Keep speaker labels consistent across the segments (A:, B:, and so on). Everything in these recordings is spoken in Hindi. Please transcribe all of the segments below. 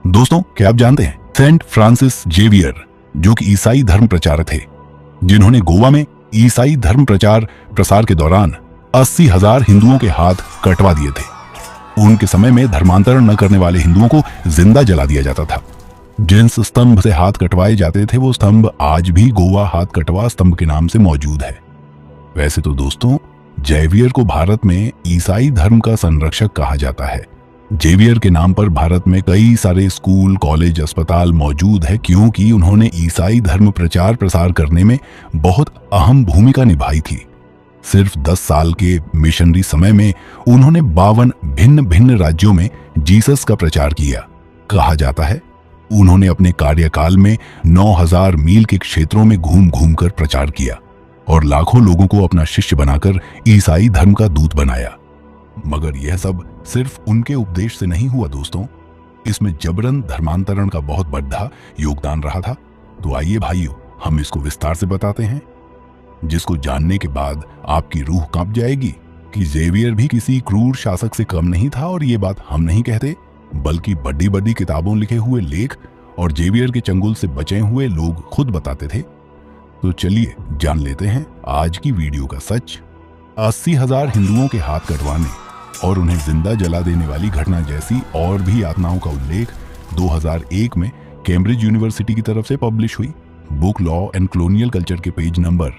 A: दोस्तों, क्या आप जानते हैं सेंट फ्रांसिस जेवियर, जो कि ईसाई धर्म प्रचारक थे, जिन्होंने गोवा में ईसाई धर्म प्रचार प्रसार के दौरान 80,000 हिंदुओं के हाथ कटवा दिए थे। उनके समय में धर्मांतरण न करने वाले हिंदुओं को जिंदा जला दिया जाता था। जिस स्तंभ से हाथ कटवाए जाते थे वो स्तंभ आज भी गोवा हाथ कटवा स्तंभ के नाम से मौजूद है। वैसे तो दोस्तों, जेवियर को भारत में ईसाई धर्म का संरक्षक कहा जाता है। जेवियर के नाम पर भारत में कई सारे स्कूल, कॉलेज, अस्पताल मौजूद है, क्योंकि उन्होंने ईसाई धर्म प्रचार प्रसार करने में बहुत अहम भूमिका निभाई थी। सिर्फ 10 साल के मिशनरी समय में उन्होंने 52 भिन्न भिन्न राज्यों में जीसस का प्रचार किया। कहा जाता है उन्होंने अपने कार्यकाल में 9,000 मील के क्षेत्रों में घूम घूम कर प्रचार किया और लाखों लोगों को अपना शिष्य बनाकर ईसाई धर्म का दूत बनाया। मगर यह सब सिर्फ उनके उपदेश से नहीं हुआ दोस्तों, इसमें जबरन धर्मांतरण का बहुत बड़ा योगदान रहा था। तो आइए भाइयों, हम इसको विस्तार से बताते हैं, जिसको जानने के बाद आपकी रूह कांप जाएगी कि जेवियर भी किसी क्रूर शासक से कम नहीं था। और ये बात हम नहीं कहते, बल्कि बड़ी बड़ी किताबों लिखे हुए लेख और जेवियर के चंगुल से बचे हुए लोग खुद बताते थे। तो चलिए जान लेते हैं आज की वीडियो का सच। 80,000 हिंदुओं के हाथ कटवाने और उन्हें जिंदा जला देने वाली घटना जैसी और भी यातनाओं का उल्लेख 2001 में कैम्ब्रिज यूनिवर्सिटी की तरफ से पब्लिश हुई book law and colonial culture के पेज नंबर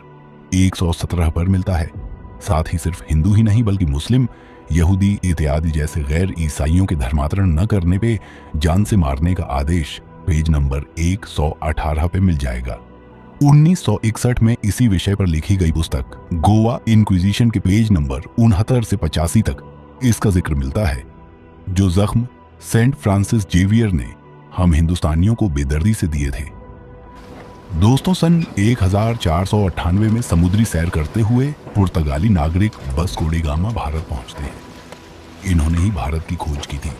A: 117 पर मिलता है। साथ ही सिर्फ हिंदू ही नहीं बल्कि मुस्लिम, यहूदी इत्यादि जैसे गैर ईसाइयों के धर्मांतरण न करने पे जान से मारने का आदेश पेज नंबर 118 पे मिल जाएगा। 1961 में इसी विषय पर लिखी गई पुस्तक गोवा इंक्विजिशन के पेज नंबर 69 से 85 तक इसका जिक्र मिलता है, जो जख्म सेंट फ्रांसिस जेवियर ने हम हिंदुस्तानियों को बेदर्दी से दिए थे। दोस्तों, सन 1498 में समुद्री सैर करते हुए पुर्तगाली नागरिक वास्को डी गामा भारत पहुंचते हैं। इन्होंने ही भारत की खोज की थी।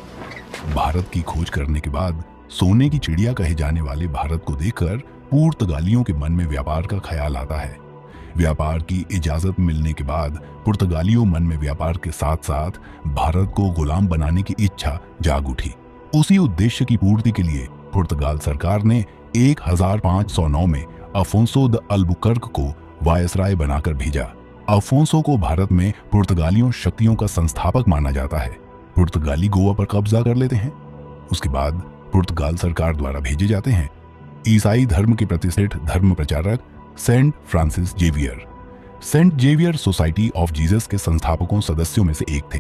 A: भारत की खोज करने के बाद सोने की चिड़िया कहे जाने वाले भारत को देखकर पुर्तगालियों के मन में व्यापार का ख्याल आता है। व्यापार की इजाजत मिलने के बाद पुर्तगालियों मन में व्यापार के साथ साथ भारत को गुलाम बनाने की इच्छा जाग उठी। उसी उद्देश्य की पूर्ति के लिए पुर्तगाल सरकार ने 1509 में अफोंसो द अल्बुकर्क को वायसराय बनाकर भेजा। अफोंसो को भारत में पुर्तगालियों शक्तियों का संस्थापक माना जाता है। पुर्तगाली गोवा पर कब्जा कर लेते हैं। उसके बाद पुर्तगाल सरकार द्वारा भेजे जाते हैं ईसाई धर्म के प्रतिष्ठित धर्म प्रचारक Saint Francis Xavier. Saint Xavier Society of Jesus के संस्थापकों सदस्यों में से एक थे,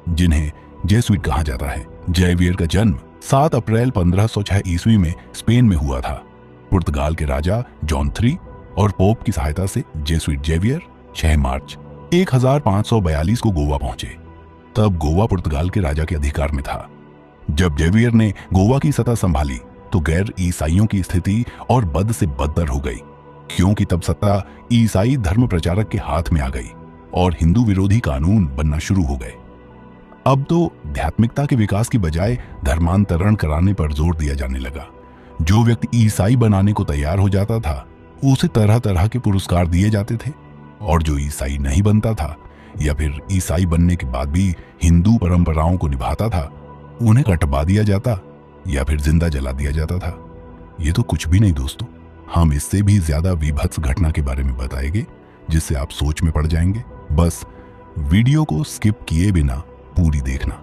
A: जिन्हें जेसुइट कहा जाता है। जेवियर का जन्म 7 अप्रैल 1506 ईस्वी में स्पेन में हुआ था। पुर्तगाल के राजा जॉन III और पोप की सहायता से जेसुइट जेवियर 6 मार्च 1542 को गोवा पहुंचे। तब गोवा पुर्तगाल के राजा के अधिकार में था। जब जेवियर ने गोवा की सत्ता संभाली तो गैर ईसाइयों की स्थिति और बद से बदतर हो गई, क्योंकि तब सत्ता ईसाई धर्म प्रचारक के हाथ में आ गई और हिंदू विरोधी कानून बनना शुरू हो गए। अब तो आध्यात्मिकता के विकास की बजाय धर्मांतरण कराने पर जोर दिया जाने लगा। जो व्यक्ति ईसाई बनाने को तैयार हो जाता था उसे तरह तरह के पुरस्कार दिए जाते थे, और जो ईसाई नहीं बनता था या फिर ईसाई बनने के बाद भी हिंदू परंपराओं को निभाता था, उन्हें कटवा दिया जाता या फिर जिंदा जला दिया जाता था। ये तो कुछ भी नहीं दोस्तों, हम इससे भी ज्यादा विभत्स घटना के बारे में बताएंगे, जिससे आप सोच में पड़ जाएंगे। बस वीडियो को स्किप किए बिना पूरी देखना।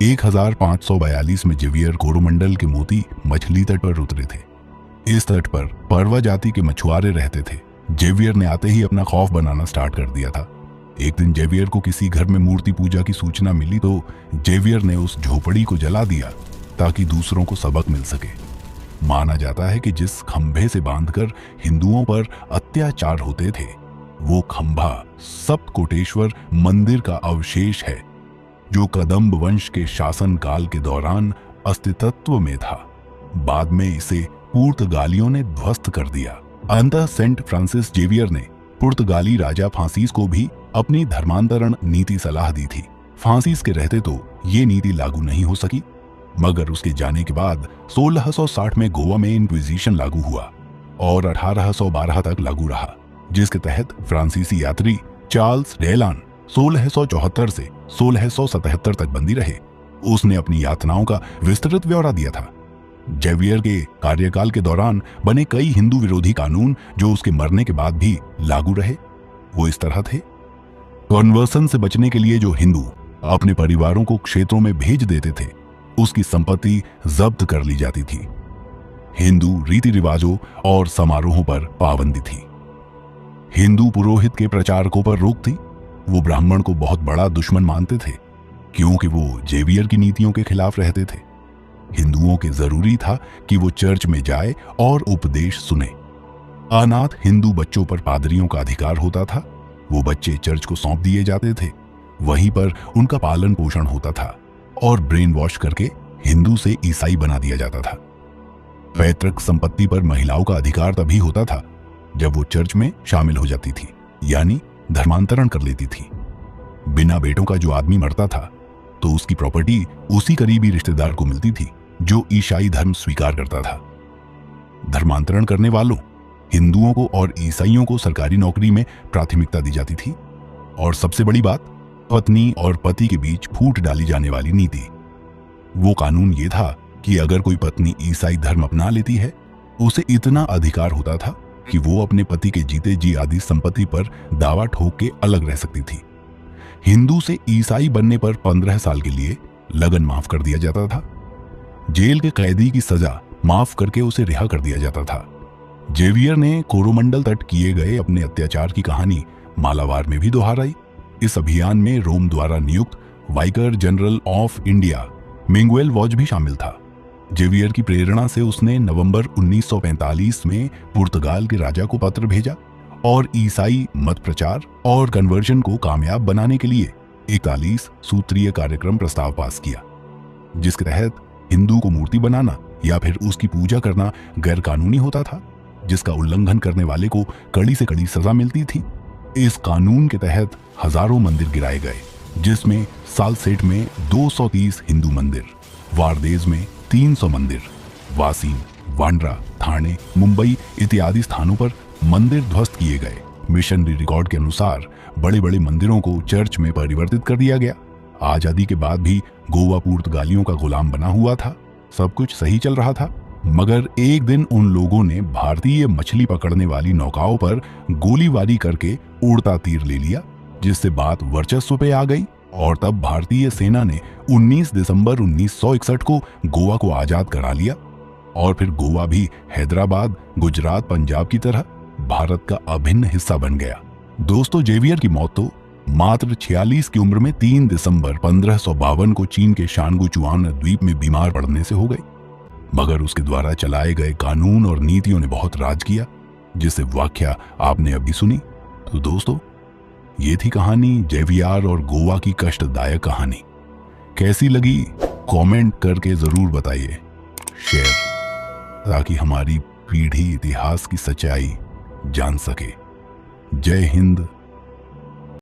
A: 1542 में जेवियर कोरोमंडल के मोती मछली तट पर उतरे थे। इस तट पर परवा जाति के मछुआरे रहते थे। जेवियर ने आते ही अपना खौफ बनाना स्टार्ट कर दिया था। एक दिन जेवियर को किसी घर में मूर्ति पूजा की सूचना मिली तो जेवियर ने उस झोपड़ी को जला दिया ताकि दूसरों को सबक मिल सके। माना जाता है कि जिस खंभे से बांधकर हिंदुओं पर अत्याचार होते थे वो खंभा सप्तकोटेश्वर मंदिर का अवशेष है, जो कदम्ब वंश के शासन काल के दौरान अस्तित्व में था। बाद में इसे पुर्तगालियों ने ध्वस्त कर दिया। अंततः सेंट फ्रांसिस जेवियर ने पुर्तगाली राजा फ्रांसिस को भी अपनी धर्मांतरण नीति सलाह दी थी। फ्रांसिस के रहते तो ये नीति लागू नहीं हो सकी, मगर उसके जाने के बाद 1660 में गोवा में इंक्विजिशन लागू हुआ और 1812 तक लागू रहा, जिसके तहत फ्रांसीसी यात्री चार्ल्स डेलान 1674 से 1677 तक बंदी रहे। उसने अपनी यातनाओं का विस्तृत ब्यौरा दिया था। जेवियर के कार्यकाल के दौरान बने कई हिंदू विरोधी कानून जो उसके मरने के बाद भी लागू रहे, वो इस तरह थे। कन्वर्सन से बचने के लिए जो हिंदू अपने परिवारों को क्षेत्रों में भेज देते थे, उसकी संपत्ति जब्त कर ली जाती थी। हिंदू रीति रिवाजों और समारोहों पर पाबंदी थी। हिंदू पुरोहित के प्रचारकों पर रोक थी। वो ब्राह्मण को बहुत बड़ा दुश्मन मानते थे क्योंकि वो जेवियर की नीतियों के खिलाफ रहते थे। हिंदुओं के जरूरी था कि वो चर्च में जाए और उपदेश सुने। अनाथ हिंदू बच्चों पर पादरियों का अधिकार होता था। वो बच्चे चर्च को सौंप दिए जाते थे, वहीं पर उनका पालन पोषण होता था और ब्रेन वॉश करके हिंदू से ईसाई बना दिया जाता था। पैतृक संपत्ति पर महिलाओं का अधिकार तभी होता था जब वो चर्च में शामिल हो जाती थी, यानी धर्मांतरण कर लेती थी। बिना बेटों का जो आदमी मरता था तो उसकी प्रॉपर्टी उसी करीबी रिश्तेदार को मिलती थी जो ईसाई धर्म स्वीकार करता था। धर्मांतरण करने वालों, हिंदुओं को और ईसाइयों को सरकारी नौकरी में प्राथमिकता दी जाती थी। और सबसे बड़ी बात, पत्नी और पति के बीच फूट डाली जाने वाली नीति। वो कानून ये था कि अगर कोई पत्नी ईसाई धर्म अपना लेती है, उसे इतना अधिकार होता था कि वो अपने पति के जीते जी आदि संपत्ति पर दावा ठोक के अलग रह सकती थी। हिंदू से ईसाई बनने पर 15 साल के लिए लगन माफ कर दिया जाता था। जेल के कैदी की सजा माफ करके उसे रिहा कर दिया जाता था। जेवियर ने कोरोमंडल तट किए गए अपने अत्याचार की कहानी मालाबार में भी दोहराई। इस अभियान में रोम द्वारा नियुक्त वाइकर जनरल ऑफ इंडिया मिंगुएल वॉज भी शामिल था। जेवियर की प्रेरणा से उसने नवंबर 1945 में पुर्तगाल के राजा को पत्र भेजा और ईसाई मत प्रचार और कन्वर्जन को कामयाब बनाने के लिए 41 सूत्रीय कार्यक्रम प्रस्ताव पास किया, जिसके तहत हिंदू को मूर्ति बनाना या फिर उसकी पूजा करना गैर कानूनी होता था, जिसका उल्लंघन करने वाले को कड़ी से कड़ी सजा मिलती थी। इस कानून के तहत हजारों मंदिर गिराए गए, जिसमें सालसेट में 230 हिंदू मंदिर, वारदेज में 300 मंदिर, वासीम, वांड्रा, थाने, मुंबई इत्यादि स्थानों पर मंदिर ध्वस्त किए गए। मिशनरी रिकॉर्ड के अनुसार बड़े बड़े मंदिरों को चर्च में परिवर्तित कर दिया गया। आजादी के बाद भी गोवा पुर्तगालियों का गुलाम बना हुआ था। सब कुछ सही चल रहा था, मगर एक दिन उन लोगों ने भारतीय मछली पकड़ने वाली नौकाओं पर गोलीबारी करके उड़ता तीर ले लिया, जिससे बात वर्चस्व पे आ गई। और तब भारतीय सेना ने 19 दिसंबर 1961 को गोवा को आजाद करा लिया और फिर गोवा भी हैदराबाद, गुजरात, पंजाब की तरह भारत का अभिन्न हिस्सा बन गया। दोस्तों, जेवियर की मौत तो मात्र 46 की उम्र में 3 दिसंबर 1552 को चीन के शानगुचुआन द्वीप में बीमार पड़ने से हो गई, मगर उसके द्वारा चलाए गए कानून और नीतियों ने बहुत राज किया, जिसे व्याख्या आपने अभी सुनी। तो दोस्तों, ये थी कहानी जेवियर और गोवा की कष्टदायक कहानी। कैसी लगी कमेंट करके जरूर बताइए, शेयर, ताकि हमारी पीढ़ी इतिहास की सच्चाई जान सके। जय हिंद,